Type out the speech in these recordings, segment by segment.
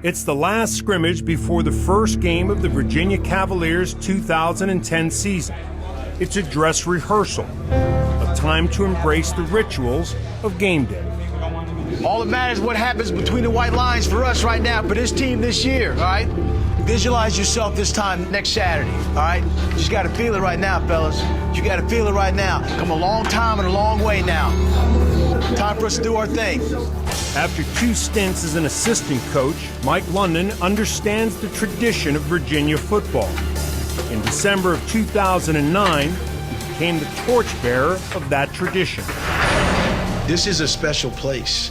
It's the last scrimmage before the first game of the Virginia Cavaliers' 2010 season. It's a dress rehearsal, a time to embrace the rituals of game day. All that matters is what happens between the white lines for us right now, for this team this year, all right? Visualize yourself this time next Saturday, all right? You just got to feel it right now, fellas. You got to feel it right now. Come a long time and a long way now. Time for us to do our thing. After 2 stints as an assistant coach, Mike London understands the tradition of Virginia football. In December of 2009, he became the torchbearer of that tradition. This is a special place.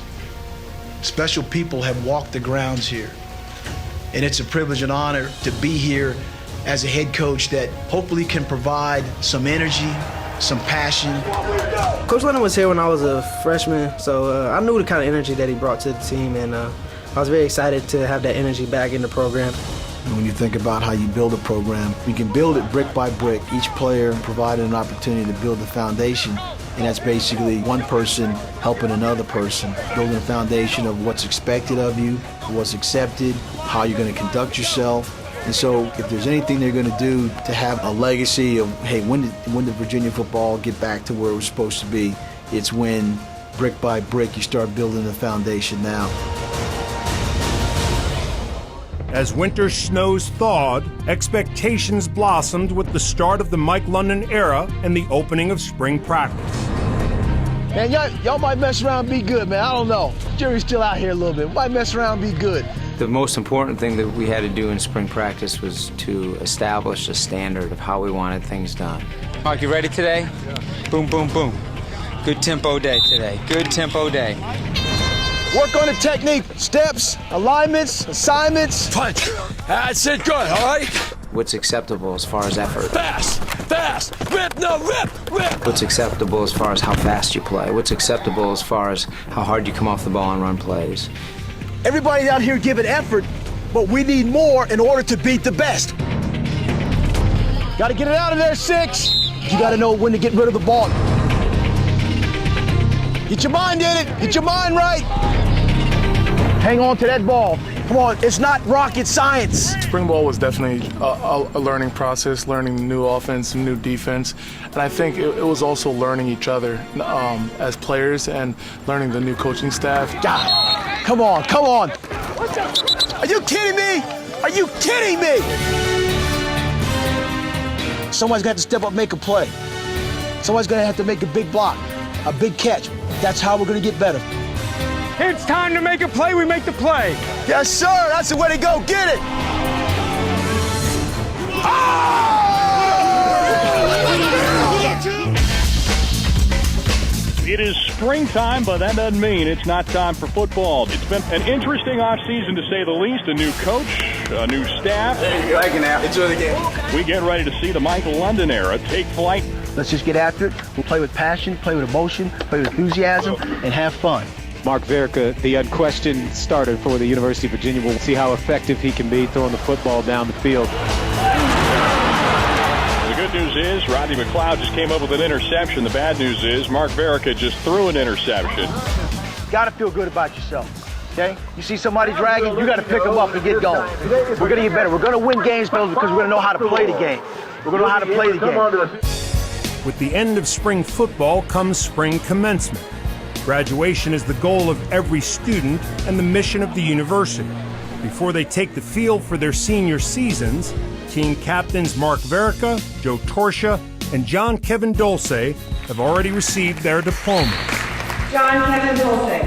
Special people have walked the grounds here. And it's a privilege and honor to be here as a head coach that hopefully can provide some energy, some passion. Coach London was here when I was a freshman, so I knew the kind of energy that he brought to the team, and I was very excited to have that energy back in the program. When you think about how you build a program, you can build it brick by brick, each player provided an opportunity to build the foundation, and that's basically one person helping another person, building a foundation of what's expected of you, what's accepted, how you're going to conduct yourself. And so if there's anything they're going to do to have a legacy of, hey, when did Virginia football get back to where it was supposed to be, it's when brick by brick you start building the foundation now. As winter snows thawed, expectations blossomed with the start of the Mike London era and the opening of spring practice. Man, y'all might mess around and be good, man. I don't know. Jury's still out here a little bit. Might mess around and be good. The most important thing that we had to do in spring practice was to establish a standard of how we wanted things done. Mark, you ready today? Yeah. Boom, boom, boom. Good tempo day today. Good tempo day. Work on the technique. Steps, alignments, assignments. Punch. That's it. Good, all right? What's acceptable as far as effort? Fast, fast. Rip, no, rip, rip. What's acceptable as far as how fast you play? What's acceptable as far as how hard you come off the ball and run plays? Everybody out here giving effort, but we need more in order to beat the best. Got to get it out of there, 6. You got to know when to get rid of the ball. Get your mind in it. Get your mind right. Hang on to that ball. Come on, it's not rocket science. Spring ball was definitely a learning process, learning new offense and new defense. And I think it was also learning each other as players and learning the new coaching staff. God. Come on, come on. Are you kidding me? Are you kidding me? Somebody's got to step up, make a play. Somebody's going to have to make a big block, a big catch. That's how we're going to get better. It's time to make a play, we make the play. Yes, sir, that's the way to go. Get it. It is springtime, but that doesn't mean it's not time for football. It's been an interesting offseason, to say the least. A new coach, a new staff. There you go. I can now enjoy the game. We get ready to see the Mike London era take flight. Let's just get after it. We'll play with passion, play with emotion, play with enthusiasm, and have fun. Mark Verica, the unquestioned starter for the University of Virginia. We'll see how effective he can be throwing the football down the field. The good news is Rodney McLeod just came up with an interception. The bad news is Mark Verica just threw an interception. Got to feel good about yourself, okay? You see somebody dragging, you got to pick them up and get going. We're going to get better. We're going to win games, fellas, because we're going to know how to play the game. We're going to know how to play the game. With the end of spring football comes spring commencement. Graduation is the goal of every student and the mission of the university. Before they take the field for their senior seasons, team captains Mark Verica, Joe Torsia, and John Kevin Dulce have already received their diplomas. John Kevin Dulce.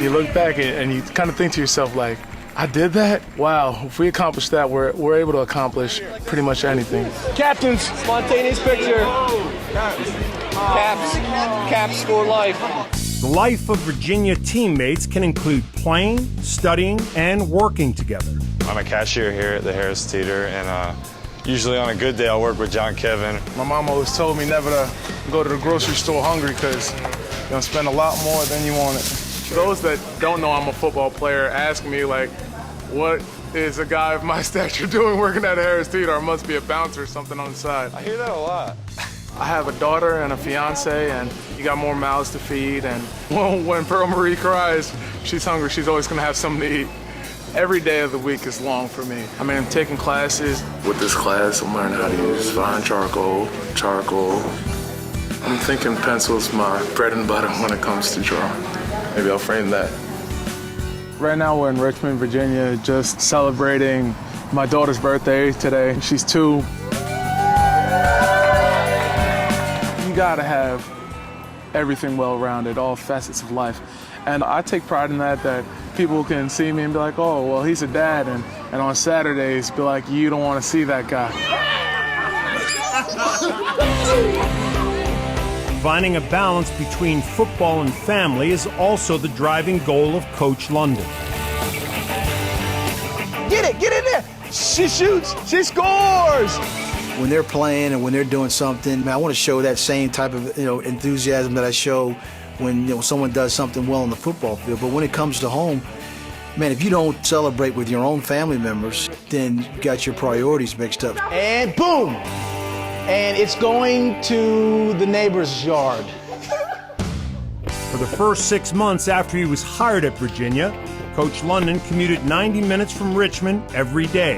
You look back and you kind of think to yourself, like, I did that? Wow, if we accomplish that, we're able to accomplish pretty much anything. Captains, spontaneous picture. Caps for life. The life of Virginia teammates can include playing, studying, and working together. I'm a cashier here at the Harris Teeter, and usually on a good day I'll work with John Kevin. My mom always told me never to go to the grocery store hungry because you're gonna spend a lot more than you wanted. Those that don't know I'm a football player ask me, like, what is a guy of my stature doing working at Harris Teeter? I must be a bouncer or something on the side. I hear that a lot. I have a daughter and a fiance, and you got more mouths to feed. And when Pearl Marie cries, she's hungry, she's always gonna have something to eat. Every day of the week is long for me. I mean, I'm taking classes. With this class, I'm learning how to use fine charcoal. I'm thinking pencil's my bread and butter when it comes to drawing. Maybe I'll frame that. Right now we're in Richmond, Virginia, just celebrating my daughter's birthday today. She's 2. You gotta have everything well-rounded, all facets of life. And I take pride in that people can see me and be like, oh, well, he's a dad. And on Saturdays, be like, you don't want to see that guy. Finding a balance between football and family is also the driving goal of Coach London. Get in there. She shoots, she scores. When they're playing and when they're doing something, man, I want to show that same type of enthusiasm that I show when someone does something well on the football field. But when it comes to home, man, if you don't celebrate with your own family members, then you got your priorities mixed up. And boom! And it's going to the neighbor's yard. For the first 6 months after he was hired at Virginia, Coach London commuted 90 minutes from Richmond every day.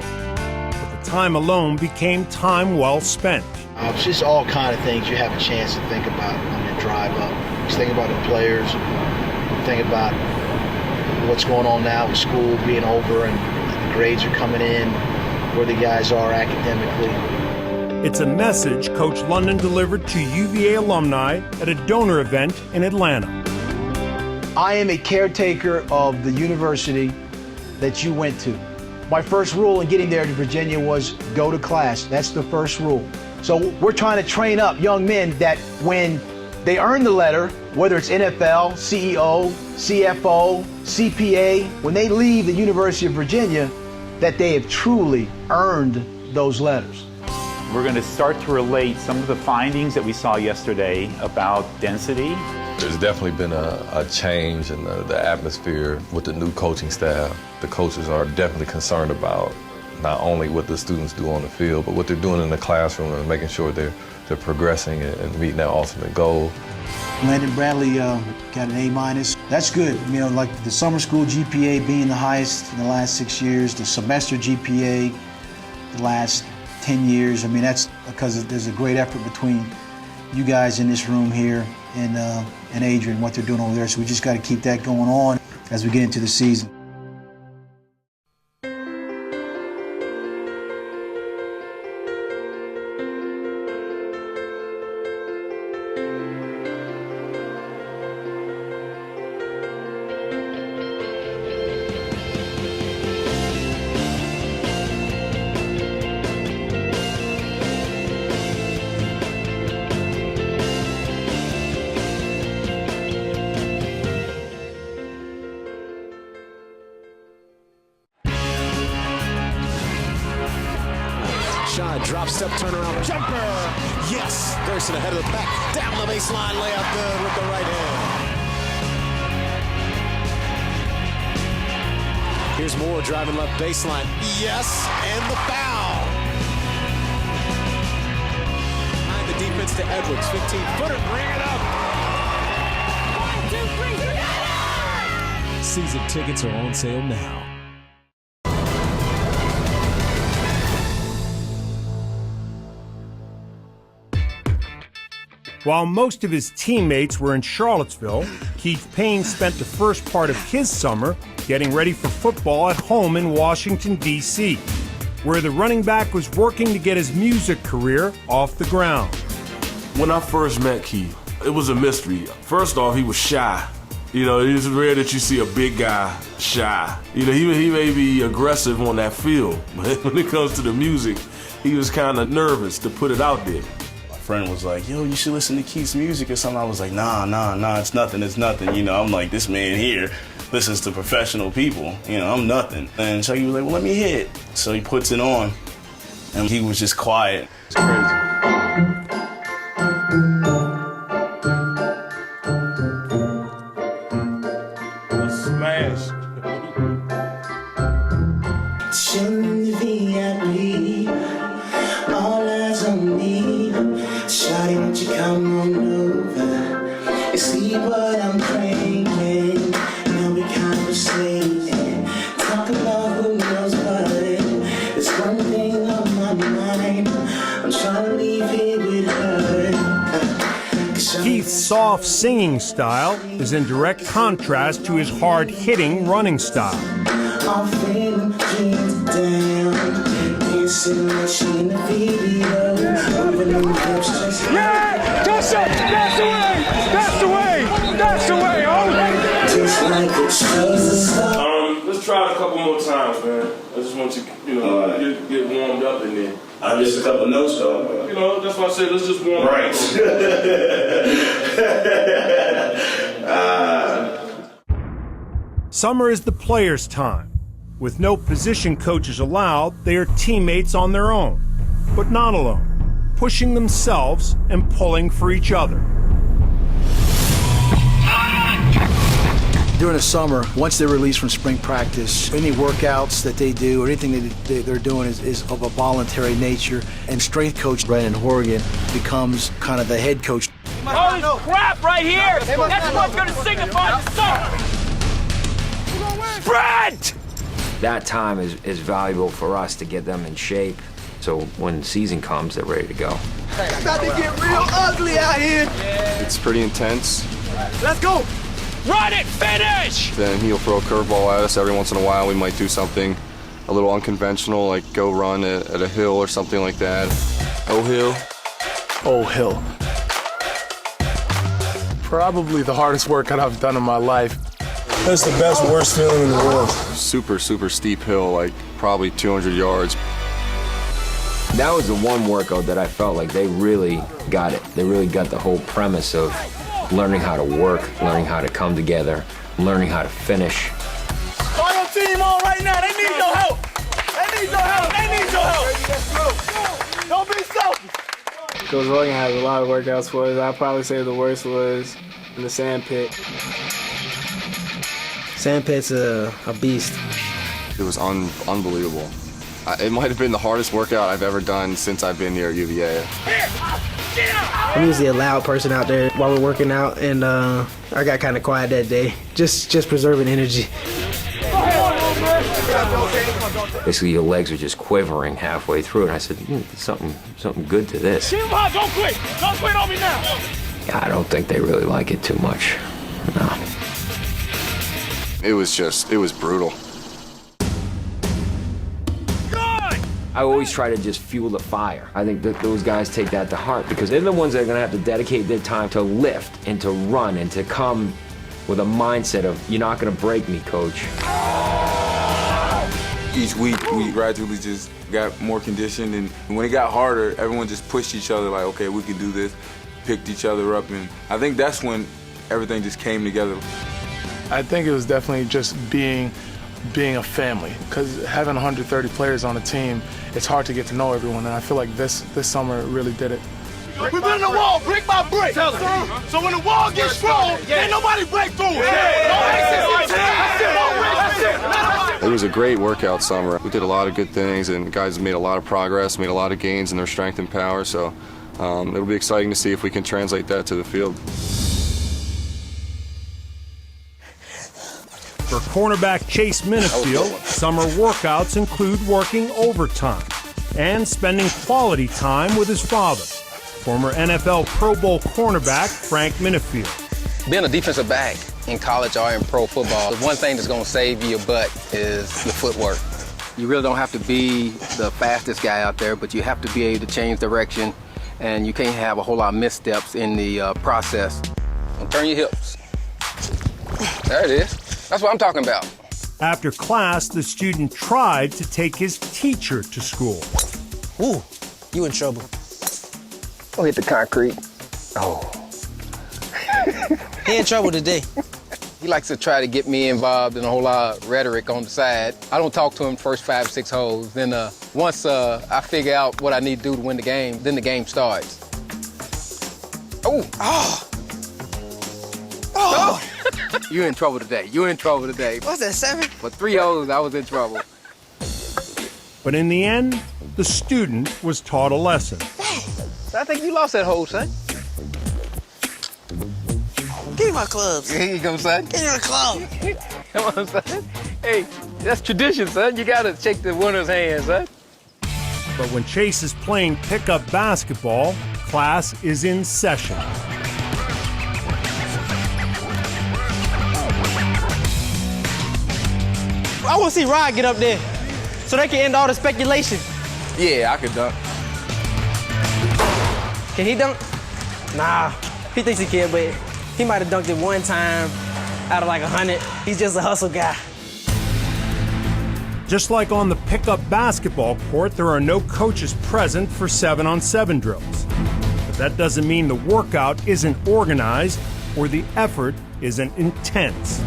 But the time alone became time well spent. It's just all kind of things you have a chance to think about on your drive up. Just think about the players, think about what's going on now with school being over and the grades are coming in, where the guys are academically. It's a message Coach London delivered to UVA alumni at a donor event in Atlanta. I am a caretaker of the university that you went to. My first rule in getting there to Virginia was go to class. That's the first rule. So we're trying to train up young men that when they earn the letter, whether it's NFL, CEO, CFO, CPA, when they leave the University of Virginia, that they have truly earned those letters. We're going to start to relate some of the findings that we saw yesterday about density. There's definitely been a change in the atmosphere with the new coaching staff. The coaches are definitely concerned about not only what the students do on the field, but what they're doing in the classroom and making sure they're progressing and meeting that ultimate goal. Landon Bradley got an A-. That's good. Like the summer school GPA being the highest in the last 6 years, the semester GPA the last 10 years. That's because there's a great effort between you guys in this room here and Adrian, what they're doing over there. So we just got to keep that going on as we get into the season. Drop step, turnaround, jumper. Yes. Gerson ahead of the pack. Down the baseline, layup good with the right hand. Here's Moore driving left baseline. Yes. And the foul. Behind the defense to Edwards. 15-footer. Bring it up. 1, 2, 3. Season tickets are on sale now. While most of his teammates were in Charlottesville, Keith Payne spent the first part of his summer getting ready for football at home in Washington, D.C., where the running back was working to get his music career off the ground. When I first met Keith, it was a mystery. First off, he was shy. It's rare that you see a big guy shy. He may be aggressive on that field, but when it comes to the music, he was kind of nervous to put it out there. Friend was like, yo, you should listen to Keith's music or something. I was like, nah, it's nothing. I'm like, this man here listens to professional people. I'm nothing. And Chucky was like, well, let me hear it. So he puts it on, and he was just quiet. It's crazy. Smash. Chillin' the VIP, all eyes on me. Shawty mine. I'm trying to leave here with her. Keith's soft singing style is in direct contrast to his hard-hitting running style. I'll feel him down. Dancing like she in the video. Moving them hips just Yeah! That's it! That's the way! That's the way! That's the way! Oh! just like a train. Let's try it a couple more times, man. I just want you, get warmed up in there. Just a couple notes, though. You know, that's why I said let's just warm up. Right. Summer is the players' time. With no position coaches allowed, they are teammates on their own, but not alone, pushing themselves and pulling for each other. During the summer, once they're released from spring practice, any workouts that they do or anything that they're doing is of a voluntary nature, and strength coach Brandon Horgan becomes kind of the head coach. All this crap right here! That's what's going to signify the summer! Sprint! That time is valuable for us to get them in shape, so when the season comes, they're ready to go. It's about to get real ugly out here! It's pretty intense. Let's go! Run it, finish! Then he'll throw a curveball at us. Every once in a while, we might do something a little unconventional, like go run at a hill or something like that. Oh, Hill. Oh, Hill. Probably the hardest workout I've done in my life. That's the best, worst feeling in the world. Super, super steep hill, like probably 200 yards. That was the one workout that I felt like they really got it. They really got the whole premise of learning how to work, learning how to come together, learning how to finish. Call your team on right now. They need your help. They need your help. They need your help. Don't be selfish. Coach Horgan has a lot of workouts for us. I'd probably say the worst was in the sand pit. Sandpit's a beast. It was unbelievable. It might have been the hardest workout I've ever done since I've been here at UVA. I'm usually a loud person out there while we're working out, and I got kind of quiet that day, just preserving energy. Basically, your legs are just quivering halfway through, and I said, something good to this. Don't quit! Don't quit on me now! Yeah, I don't think they really like it too much. No. It was brutal. I always try to just fuel the fire. I think that those guys take that to heart because they're the ones that are gonna have to dedicate their time to lift and to run and to come with a mindset of, you're not gonna break me, coach. Each week, we gradually just got more conditioned, and when it got harder, everyone just pushed each other like, okay, we can do this, picked each other up, and I think that's when everything just came together. I think it was definitely just being a family, because having 130 players on a team, it's hard to get to know everyone, and I feel like this summer really did it. We're building a wall, brick by brick. So when the wall gets strong, ain't nobody break through it. It was a great workout summer. We did a lot of good things, and guys made a lot of progress, made a lot of gains in their strength and power, so it'll be exciting to see if we can translate that to the field. For cornerback Chase Minifield, summer workouts include working overtime and spending quality time with his father, former NFL Pro Bowl cornerback Frank Minifield. Being a defensive back in college or in pro football, the one thing that's going to save you your butt is the footwork. You really don't have to be the fastest guy out there, but you have to be able to change direction, and you can't have a whole lot of missteps in the process. Turn your hips. There it is. That's what I'm talking about. After class, the student tried to take his teacher to school. Ooh, you in trouble. Don't hit the concrete. Oh. He in trouble today. He likes to try to get me involved in a whole lot of rhetoric on the side. I don't talk to him first 5, 6 holes. Then once I figure out what I need to do to win the game, then the game starts. Oh. Oh. Oh. You in trouble today. You in trouble today. What's that, 7? For 3 holes, I was in trouble. But in the end, the student was taught a lesson. I think you lost that hole, son. Give me my clubs. Here you go, son. Give me the club. Come on, son. Hey, that's tradition, son. You gotta shake the winner's hand, son. But when Chase is playing pickup basketball, class is in session. I want to see Rod get up there so they can end all the speculation. Yeah, I could dunk. Can he dunk? Nah, he thinks he can, but he might have dunked it one time out of like 100. He's just a hustle guy. Just like on the pickup basketball court, there are no coaches present for 7-on-7 drills. But that doesn't mean the workout isn't organized or the effort isn't intense.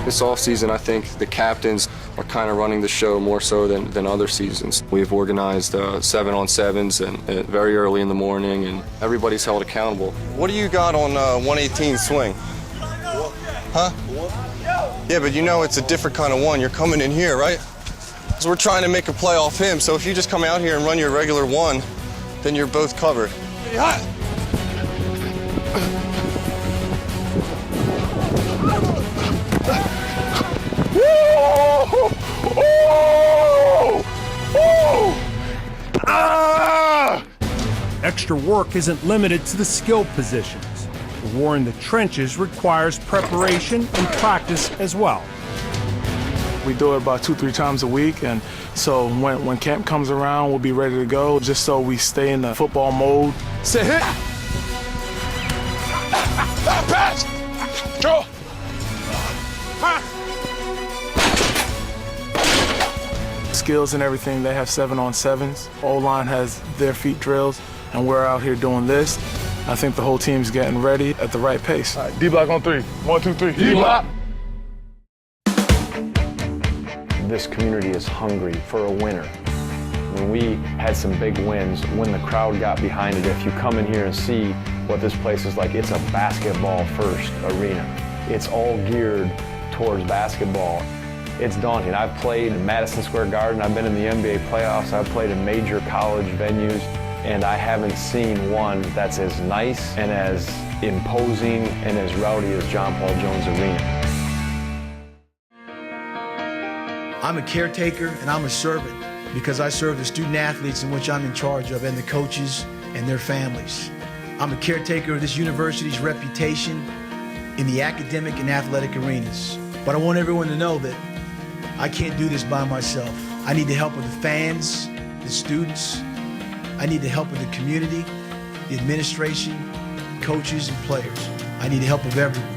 This offseason, I think the captains are kind of running the show more so than other seasons. We've organized 7-on-7s and very early in the morning, and everybody's held accountable. What do you got on 118 swing? Huh? Yeah, but you know it's a different kind of one. You're coming in here, right? So we're trying to make a play off him, so if you just come out here and run your regular one, then you're both covered. Yeah. Extra work isn't limited to the skill positions. The war in the trenches requires preparation and practice as well. We do it about 2-3 times a week, and so when camp comes around, we'll be ready to go, just so we stay in the football mode. Say hit. Pass. Go. Skills and everything, they have 7-on-7s. O-line has their feet drills, and we're out here doing this. I think the whole team's getting ready at the right pace. All right, D-block on 3. 1, 2, 3. D-block. This community is hungry for a winner. When we had some big wins, when the crowd got behind it, if you come in here and see what this place is like, it's a basketball-first arena. It's all geared towards basketball. It's daunting. I've played in Madison Square Garden. I've been in the NBA playoffs. I've played in major college venues, and I haven't seen one that's as nice and as imposing and as rowdy as John Paul Jones Arena. I'm a caretaker and I'm a servant because I serve the student athletes in which I'm in charge of and the coaches and their families. I'm a caretaker of this university's reputation in the academic and athletic arenas. But I want everyone to know that I can't do this by myself. I need the help of the fans, the students. I need the help of the community, the administration, coaches, and players. I need the help of everyone.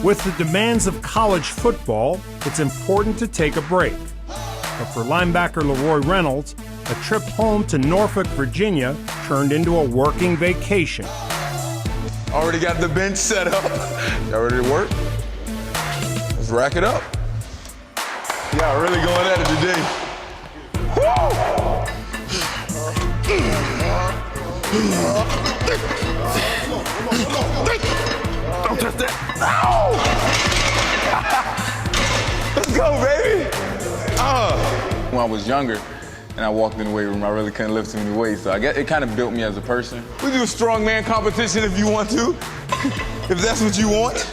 With the demands of college football, it's important to take a break. But for linebacker Leroy Reynolds, a trip home to Norfolk, Virginia turned into a working vacation. Already got the bench set up. Y'all ready to work? Let's rack it up. Y'all really going at it today. Don't touch that. Ow! Let's go, baby. When I was younger and I walked in the weight room, I really couldn't lift too many weights, so I guess it kind of built me as a person. We do a strongman competition if you want to, if that's what you want.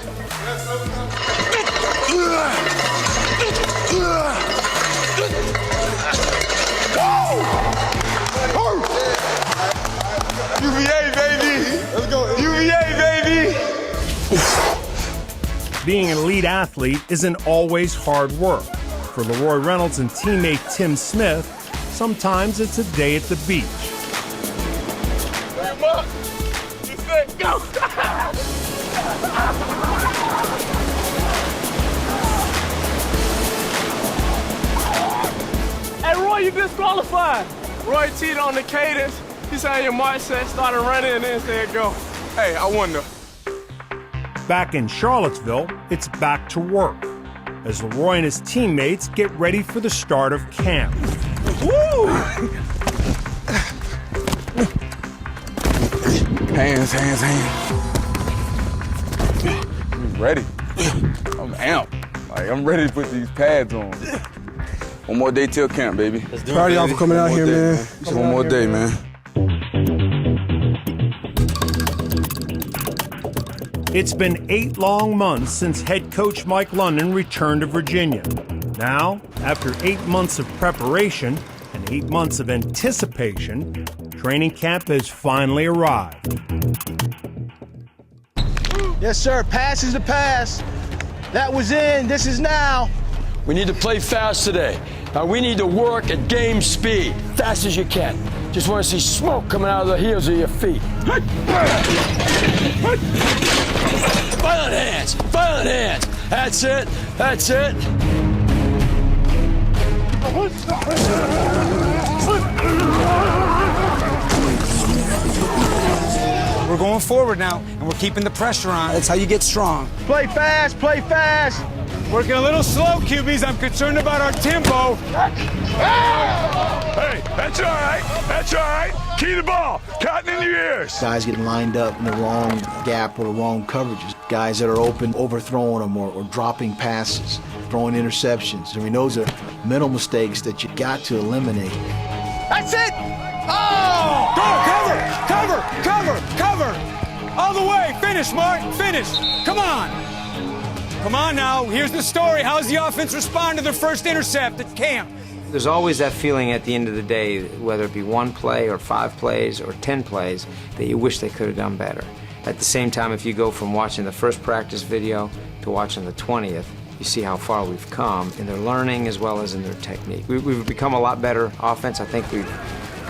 UVA, baby! Let's go. UVA, baby! Being an elite athlete isn't always hard work. For Leroy Reynolds and teammate Tim Smith, sometimes it's a day at the beach. Go! Hey, Roy, you disqualified. Roy cheated on the cadence. He said your march set, started running, and then said go. Hey, I wonder. Back in Charlottesville, it's back to work as Leroy and his teammates get ready for the start of camp. Woo! Hands. I'm ready. I'm amped. Like, I'm ready to put these pads on. One more day till camp, baby. Proud of y'all for coming out here, man. Just one more day, man. It's been 8 long months since head coach Mike London returned to Virginia. Now, after 8 months of preparation and 8 months of anticipation, training camp has finally arrived. Yes, sir. Pass is the pass. That was in. This is now. We need to play fast today. We need to work at game speed, fast as you can. Just want to see smoke coming out of the heels of your feet. Violent hands, violent hands. That's it, that's it. We're going forward now, and we're keeping the pressure on. That's how you get strong. Play fast, play fast. Working a little slow, QBs. I'm concerned about our tempo. Hey, that's all right. That's all right. Key the ball. Cotton in your ears. Guys getting lined up in the wrong gap or the wrong coverages. Guys that are open, overthrowing them or dropping passes, throwing interceptions. I mean, those are mental mistakes that you got to eliminate. That's it. Oh! Go, cover. All the way. Finish, Mark. Finish. Come on. Come on now. Here's the story. How's the offense respond to their first intercept at camp? There's always that feeling at the end of the day, whether it be 1 play or 5 plays or 10 plays, that you wish they could have done better. At the same time, if you go from watching the first practice video to watching the 20th, you see how far we've come in their learning as well as in their technique. We've become a lot better offense. I think we've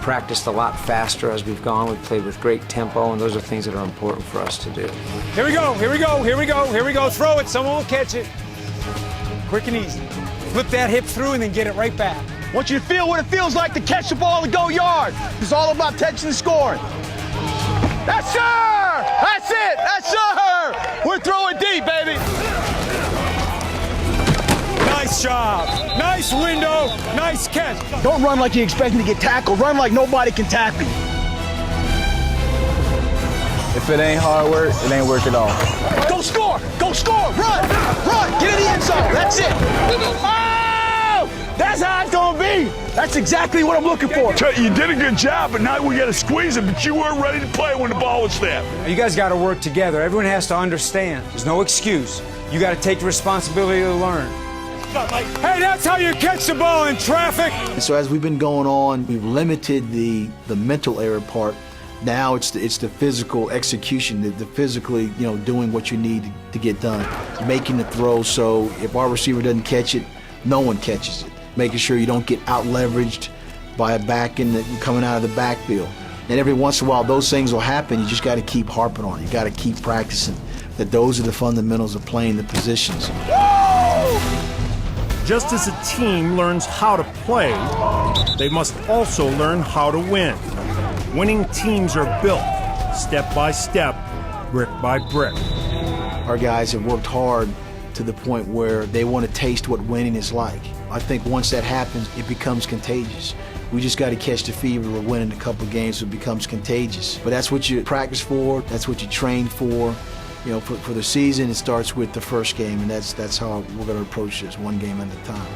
practiced a lot faster as we've gone. We've played with great tempo, and those are things that are important for us to do. Here we go. Throw it. Someone will catch it. Quick and easy. Flip that hip through and then get it right back. I want you to feel what it feels like to catch the ball and go yard. It's all about catching and scoring. That's sir! That's it! That's sir! We're throwing deep, baby. Nice job. Nice window. Nice catch. Don't run like you're expecting to get tackled. Run like nobody can tackle you. If it ain't hard work, it ain't work at all. Go score! Go score! Run! Run! Get in the end zone! That's it! Oh! That's how it's gonna be! That's exactly what I'm looking for. You did a good job, but now we gotta squeeze it, but you weren't ready to play when the ball was there. You guys gotta work together. Everyone has to understand. There's no excuse. You gotta take the responsibility to learn. Hey, that's how you catch the ball in traffic! And so as we've been going on, we've limited the mental error part. Now it's the physical execution, the physically, doing what you need to get done. Making the throw so if our receiver doesn't catch it, no one catches it. Making sure you don't get out-leveraged by a back coming out of the backfield. And every once in a while, those things will happen. You just got to keep harping on it. You got to keep practicing. That those are the fundamentals of playing the positions. Just as a team learns how to play, they must also learn how to win. Winning teams are built step by step, brick by brick. Our guys have worked hard to the point where they want to taste what winning is like. I think once that happens, it becomes contagious. We just got to catch the fever. We're winning a couple games, so it becomes contagious. But that's what you practice for. That's what you train for. For the season, it starts with the first game, and that's how we're going to approach this, one game at a time.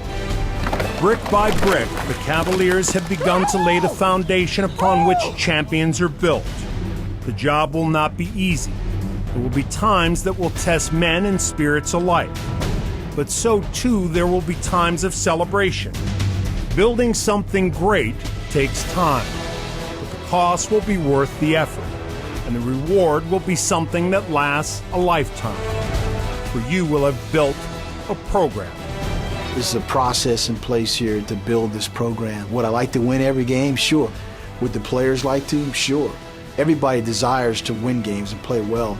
Brick by brick, the Cavaliers have begun to lay the foundation upon which champions are built. The job will not be easy. There will be times that will test men and spirits alike. But so too there will be times of celebration. Building something great takes time, but the cost will be worth the effort, and the reward will be something that lasts a lifetime. For you will have built a program. This is a process in place here to build this program. Would I like to win every game? Sure. Would the players like to? Sure. Everybody desires to win games and play well.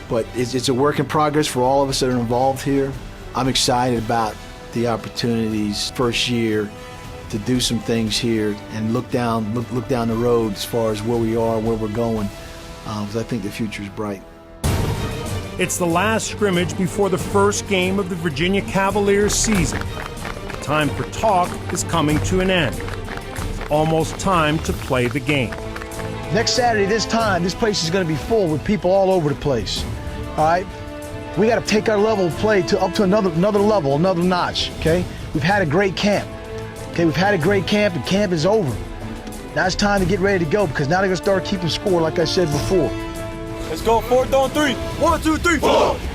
But it's a work in progress for all of us that are involved here. I'm excited about the opportunities first year to do some things here and look down the road as far as where we are, where we're going, because I think the future is bright. It's the last scrimmage before the first game of the Virginia Cavaliers season. The time for talk is coming to an end. It's almost time to play the game. Next Saturday, this time, this place is going to be full with people all over the place. All right? We got to take our level of play up to another level, another notch, okay? We've had a great camp. Okay, we've had a great camp, and camp is over. Now it's time to get ready to go because now they're going to start keeping score, like I said before. Let's go, 4th on 3. 1, 2, 3, 4.